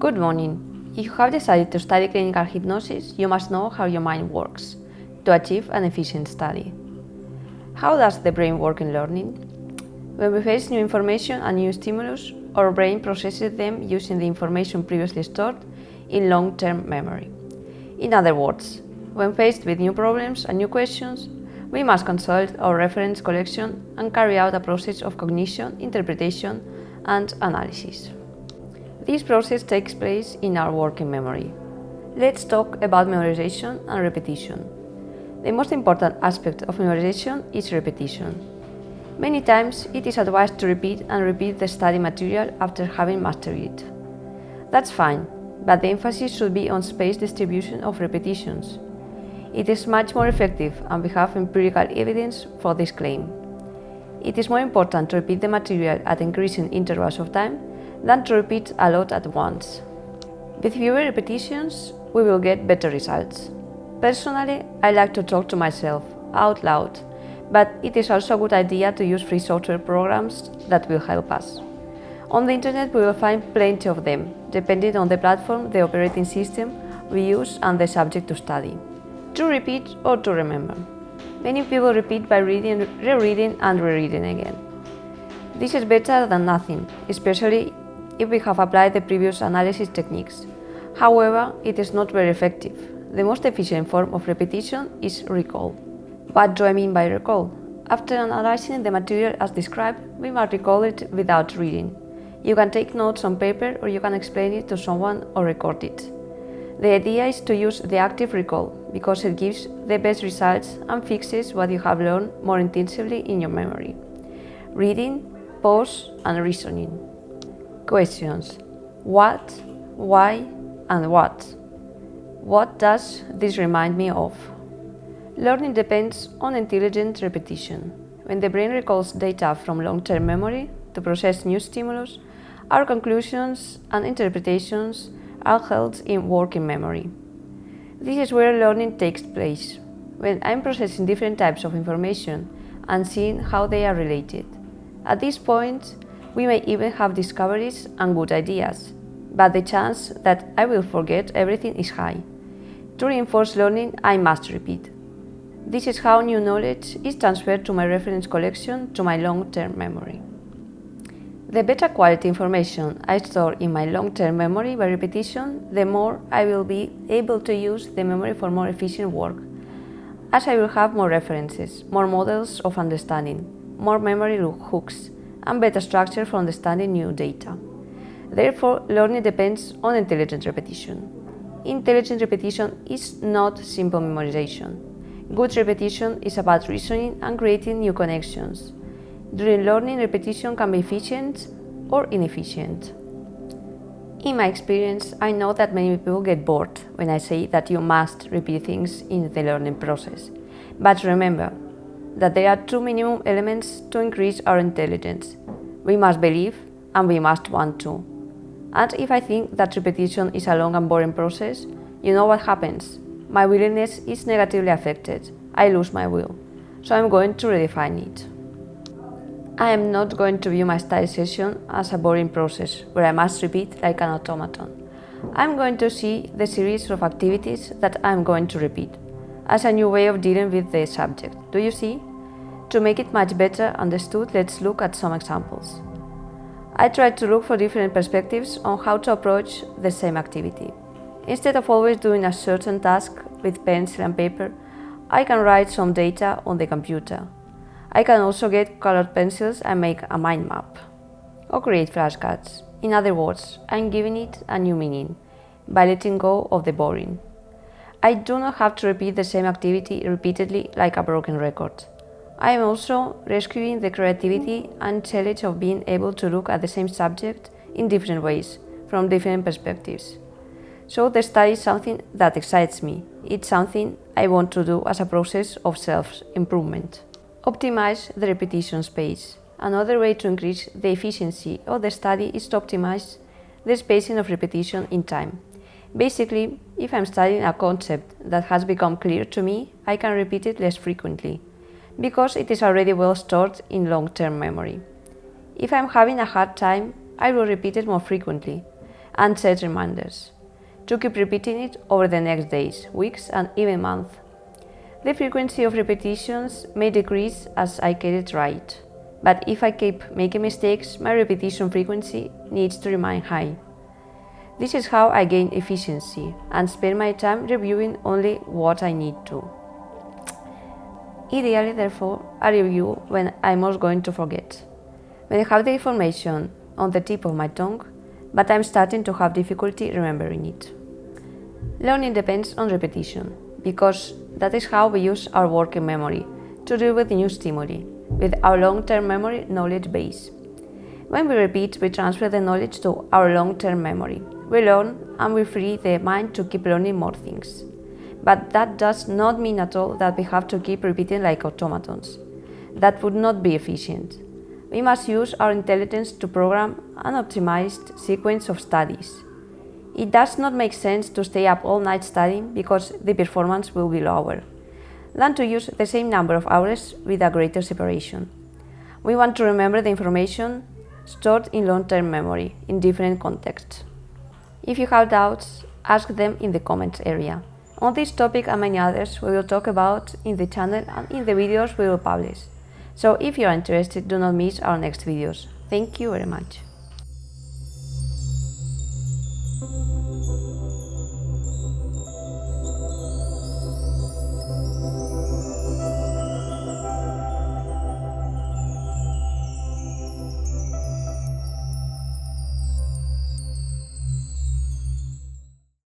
Good morning. If you have decided to study clinical hypnosis, you must know how your mind works to achieve an efficient study. How does the brain work in learning? When we face new information and new stimulus, our brain processes them using the information previously stored in long-term memory. In other words, when faced with new problems and new questions, we must consult our reference collection and carry out a process of cognition, interpretation, and analysis. This process takes place in our working memory. Let's talk about memorization and repetition. The most important aspect of memorization is repetition. Many times it is advised to repeat and repeat the study material after having mastered it. That's fine, but the emphasis should be on spaced distribution of repetitions. It is much more effective, and we have empirical evidence for this claim. It is more important to repeat the material at increasing intervals of time than to repeat a lot at once. With fewer repetitions, we will get better results. Personally, I like to talk to myself out loud, but it is also a good idea to use free software programs that will help us. On the internet, we will find plenty of them, depending on the platform, the operating system we use, and the subject to study. To repeat or to remember. Many people repeat by reading, rereading, and rereading again. This is better than nothing, especially if we have applied the previous analysis techniques. However, it is not very effective. The most efficient form of repetition is recall. What do I mean by recall? After analyzing the material as described, we must recall it without reading. You can take notes on paper, or you can explain it to someone or record it. The idea is to use the active recall because it gives the best results and fixes what you have learned more intensively in your memory. Reading, pause, and reasoning. Questions: what, why, and what? What does this remind me of? Learning depends on intelligent repetition. When the brain recalls data from long-term memory to process new stimulus, our conclusions and interpretations are held in working memory. This is where learning takes place, when I'm processing different types of information and seeing how they are related. At this point, we may even have discoveries and good ideas, but the chance that I will forget everything is high. To reinforce learning, I must repeat. This is how new knowledge is transferred to my reference collection to my long-term memory. The better quality information I store in my long-term memory by repetition, the more I will be able to use the memory for more efficient work, as I will have more references, more models of understanding, more memory hooks, and better structure for understanding new data. Therefore, learning depends on intelligent repetition. Intelligent repetition is not simple memorization. Good repetition is about reasoning and creating new connections. During learning, repetition can be efficient or inefficient. In my experience, I know that many people get bored when I say that you must repeat things in the learning process. But remember that there are two minimum elements to increase our intelligence. We must believe and we must want to. And if I think that repetition is a long and boring process, you know what happens. My willingness is negatively affected. I lose my will. So I'm going to redefine it. I am not going to view my study session as a boring process where I must repeat like an automaton. I'm going to see the series of activities that I'm going to repeat as a new way of dealing with the subject. Do you see? To make it much better understood, let's look at some examples. I tried to look for different perspectives on how to approach the same activity. Instead of always doing a certain task with pencil and paper, I can write some data on the computer. I can also get colored pencils and make a mind map, or create flashcards. In other words, I'm giving it a new meaning by letting go of the boring. I do not have to repeat the same activity repeatedly like a broken record. I am also rescuing the creativity and challenge of being able to look at the same subject in different ways, from different perspectives. So the study is something that excites me. It's something I want to do as a process of self-improvement. Optimize the repetition space. Another way to increase the efficiency of the study is to optimize the spacing of repetition in time. Basically, if I'm studying a concept that has become clear to me, I can repeat it less frequently, because it is already well stored in long-term memory. If I'm having a hard time, I will repeat it more frequently, and set reminders to keep repeating it over the next days, weeks, and even months. The frequency of repetitions may decrease as I get it right, but if I keep making mistakes, my repetition frequency needs to remain high. This is how I gain efficiency and spend my time reviewing only what I need to. Ideally, therefore, I review when I'm most going to forget, when I have the information on the tip of my tongue, but I'm starting to have difficulty remembering it. Learning depends on repetition, because that is how we use our working memory to deal with new stimuli, with our long-term memory knowledge base. When we repeat, we transfer the knowledge to our long-term memory. We learn and we free the mind to keep learning more things. But that does not mean at all that we have to keep repeating like automatons. That would not be efficient. We must use our intelligence to program an optimized sequence of studies. It does not make sense to stay up all night studying because the performance will be lower, than to use the same number of hours with a greater separation. We want to remember the information stored in long-term memory in different contexts. If you have doubts, ask them in the comments area. On this topic and many others we will talk about in the channel and in the videos we will publish. So if you are interested, do not miss our next videos. Thank you very much.